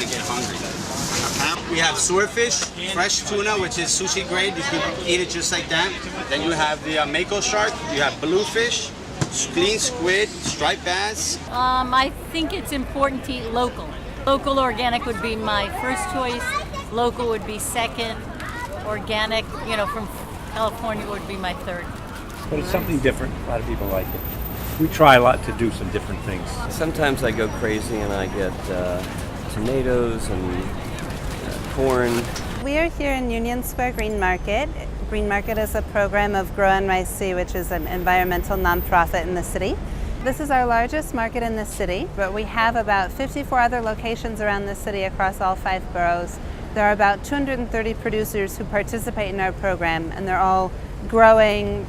to get hungry. We have swordfish, fresh tuna, which is sushi grade. You can eat it just like that. Then you have the mako shark. You have bluefish, clean squid, striped bass. I think it's important to eat local. Local organic would be my first choice. Local would be second. Organic, from California would be my third. But it's something different. A lot of people like it. We try a lot to do some different things. Sometimes I go crazy and I get tomatoes and corn. We are here in Union Square Green Market. Green Market is a program of Grow NYC, which is an environmental nonprofit in the city. This is our largest market in the city, but we have about 54 other locations around the city across all 5 boroughs. There are about 230 producers who participate in our program, and they're all growing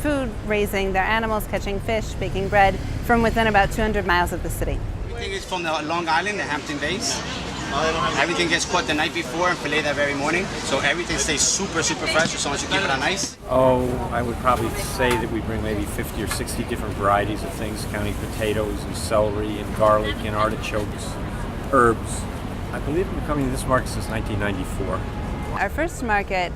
food, raising their animals, catching fish, baking bread from within about 200 miles of the city. Everything is from the Long Island, the Hampton Bays. Everything gets caught the night before and filleted that very morning, so everything stays super, super fresh as long as you keep it on ice. Oh, I would probably say that we bring maybe 50 or 60 different varieties of things, counting potatoes and celery and garlic and artichokes, herbs. I believe we've been coming to this market since 1994. Our first market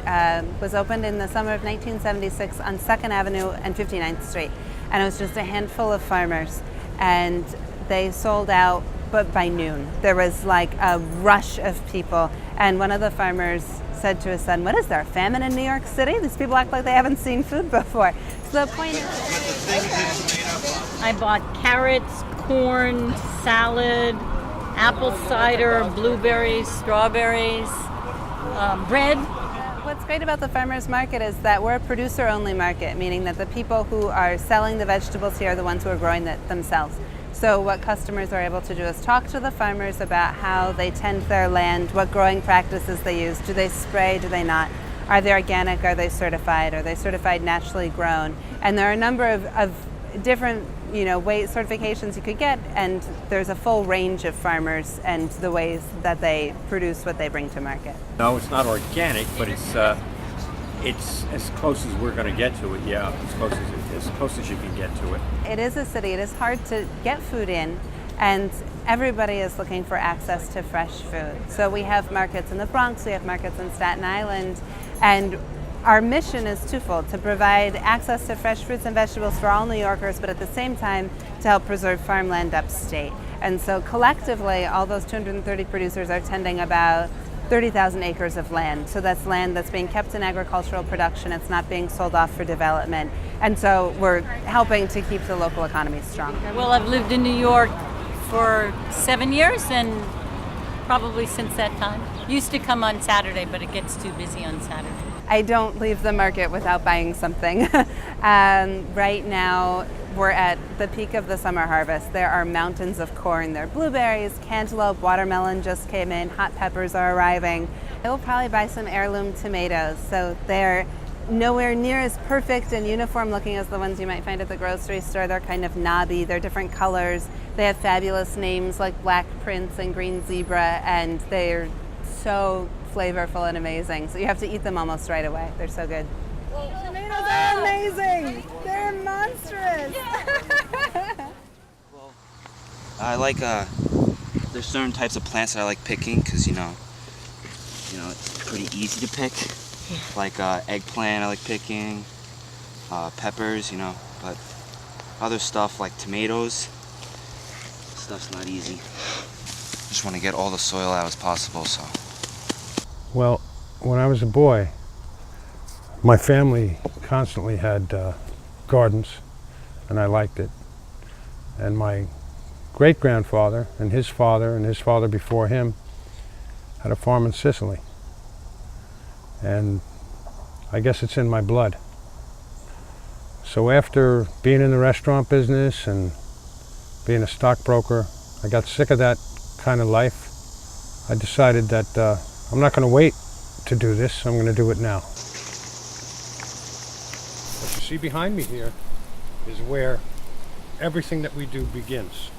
was opened in the summer of 1976 on 2nd Avenue and 59th Street, and it was just a handful of farmers, and they sold out. But by noon, there was like a rush of people. And one of the farmers said to his son, "What is there, a famine in New York City? These people act like they haven't seen food before." So the point is, I bought carrots, corn, salad, apple cider, blueberries, strawberries, bread. What's great about the farmers market is that we're a producer-only market, meaning that the people who are selling the vegetables here are the ones who are growing it themselves. So what customers are able to do is talk to the farmers about how they tend their land, what growing practices they use. Do they spray? Do they not? Are they organic? Are they certified? Are they certified naturally grown? And there are a number of different weight certifications you could get, and there's a full range of farmers and the ways that they produce what they bring to market. No, it's not organic, but it's as close as we're going to get to it. Yeah, as close as you can get to it. It is a city. It is hard to get food in, and everybody is looking for access to fresh food. So we have markets in the Bronx, we have markets in Staten Island, and our mission is twofold: to provide access to fresh fruits and vegetables for all New Yorkers, but at the same time to help preserve farmland upstate. And so collectively, all those 230 producers are tending about 30,000 acres of land. So that's land that's being kept in agricultural production. It's not being sold off for development. And so we're helping to keep the local economy strong. Well, I've lived in New York for 7 years, and probably since that time. Used to come on Saturday, but it gets too busy on Saturday. I don't leave the market without buying something. Right now, we're at the peak of the summer harvest. There are mountains of corn. There are blueberries, cantaloupe, watermelon just came in, hot peppers are arriving. I will probably buy some heirloom tomatoes. So they're nowhere near as perfect and uniform looking as the ones you might find at the grocery store. They're kind of knobby, they're different colors. They have fabulous names like Black Prince and Green Zebra, and they're so flavorful and amazing. So you have to eat them almost right away. They're so good. Tomatoes are amazing. They're monstrous. Well, I like there's certain types of plants that I like picking because it's pretty easy to pick. Like eggplant I like picking, peppers, but other stuff like tomatoes, stuff's not easy. Just want to get all the soil out as possible. So. Well, when I was a boy, my family constantly had gardens, and I liked it. And my great-grandfather and his father before him had a farm in Sicily. And I guess it's in my blood. So after being in the restaurant business and being a stockbroker, I got sick of that kind of life. I decided that I'm not going to wait to do this, I'm going to do it now. What you see behind me here is where everything that we do begins.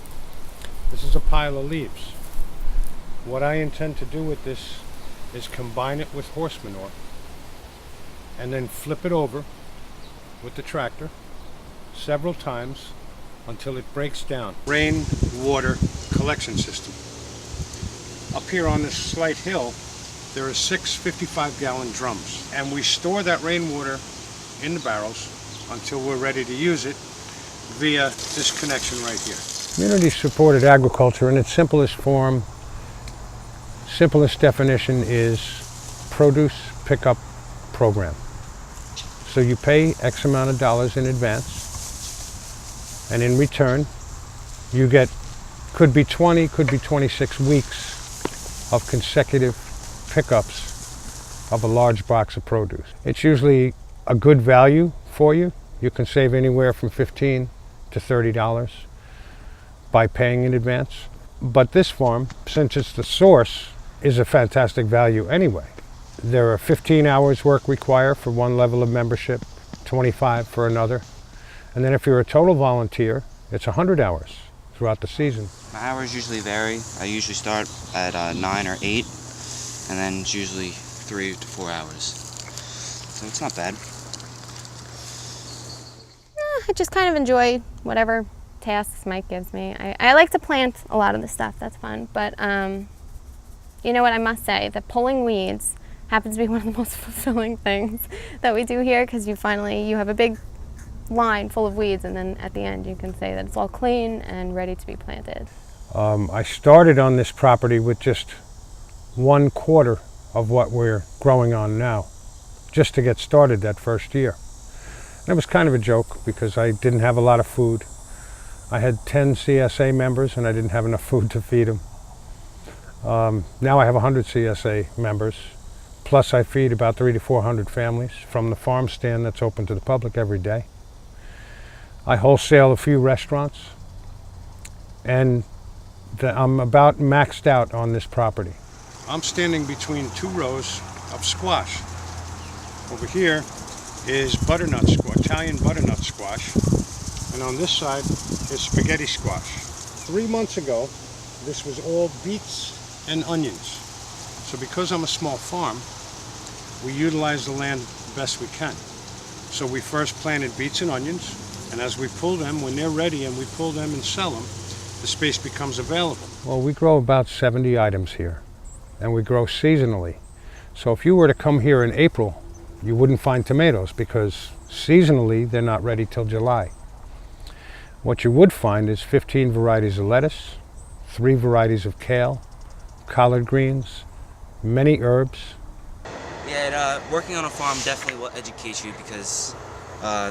This is a pile of leaves. What I intend to do with this is combine it with horse manure and then flip it over with the tractor several times until it breaks down. Rain water collection system. Up here on this slight hill, there are 6 55-gallon drums, and we store that rainwater in the barrels until we're ready to use it via this connection right here. Community-supported agriculture in its simplest form, simplest definition is produce pickup program. So you pay X amount of dollars in advance, and in return, you get, could be 20, could be 26 weeks of consecutive pickups of a large box of produce. It's usually a good value for you. You can save anywhere from $15 to $30 by paying in advance. But this farm, since it's the source, is a fantastic value anyway. There are 15 hours work required for one level of membership, 25 for another. And then if you're a total volunteer, it's 100 hours throughout the season. My hours usually vary. I usually start at 9 or 8, and then it's usually 3 to 4 hours. So it's not bad. I just kind of enjoy whatever tasks Mike gives me. I like to plant a lot of the stuff, that's fun. But you know what, I must say that pulling weeds happens to be one of the most fulfilling things that we do here, because you have a big line full of weeds, and then at the end you can say that it's all clean and ready to be planted. I started on this property with just 1/4 of what we're growing on now, just to get started that first year. And it was kind of a joke because I didn't have a lot of food. I had 10 CSA members and I didn't have enough food to feed them. Now I have 100 CSA members, plus I feed about 300 to 400 families from the farm stand that's open to the public every day. I wholesale a few restaurants, and I'm about maxed out on this property. I'm standing between 2 rows of squash. Over here is butternut squash, Italian butternut squash, and on this side is spaghetti squash. 3 months ago, this was all beets and onions. So because I'm a small farm, we utilize the land best we can. So we first planted beets and onions, and as we pull them, when they're ready and we pull them and sell them, the space becomes available. Well, we grow about 70 items here, and we grow seasonally. So if you were to come here in April, you wouldn't find tomatoes because seasonally they're not ready till July. What you would find is 15 varieties of lettuce, 3 varieties of kale, collard greens, many herbs. Yeah, working on a farm definitely will educate you, because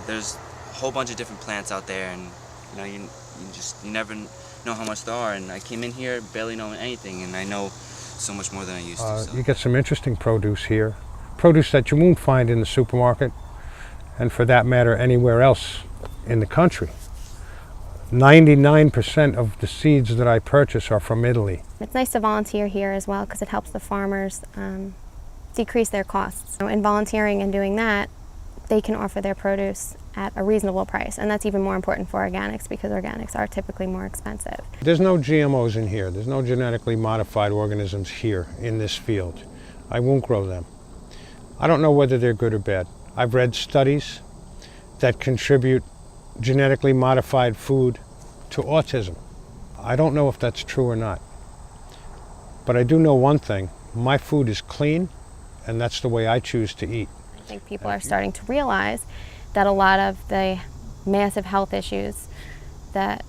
there's a whole bunch of different plants out there, and you never know how much there are. And I came in here barely knowing anything, and I know so much more than I used to. So. You get some interesting produce here, produce that you won't find in the supermarket, and for that matter anywhere else in the country. 99% of the seeds that I purchase are from Italy. It's nice to volunteer here as well, because it helps the farmers decrease their costs. In volunteering and doing that, they can offer their produce at a reasonable price, and that's even more important for organics, because organics are typically more expensive. There's no GMOs in here. There's no genetically modified organisms here in this field. I won't grow them. I don't know whether they're good or bad. I've read studies that contribute genetically modified food to autism. I don't know if that's true or not. But I do know one thing. My food is clean, and that's the way I choose to eat. I think people are starting to realize that a lot of the massive health issues that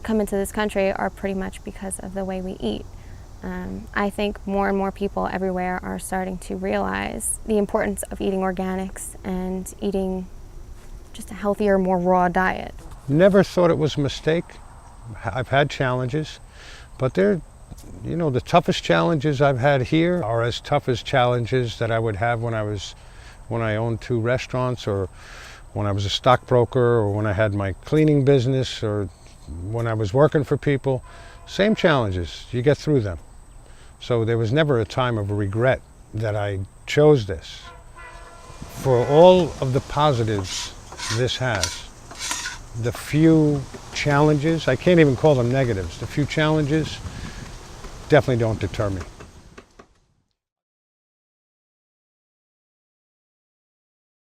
come into this country are pretty much because of the way we eat. I think more and more people everywhere are starting to realize the importance of eating organics and eating just a healthier, more raw diet. Never thought it was a mistake. I've had challenges, but the toughest challenges I've had here are as tough as challenges that I would have when I owned 2 restaurants, or when I was a stockbroker, or when I had my cleaning business, or when I was working for people. Same challenges, you get through them. So there was never a time of regret that I chose this. For all of the positives this has, the few challenges, I can't even call them negatives, the few challenges definitely don't deter me.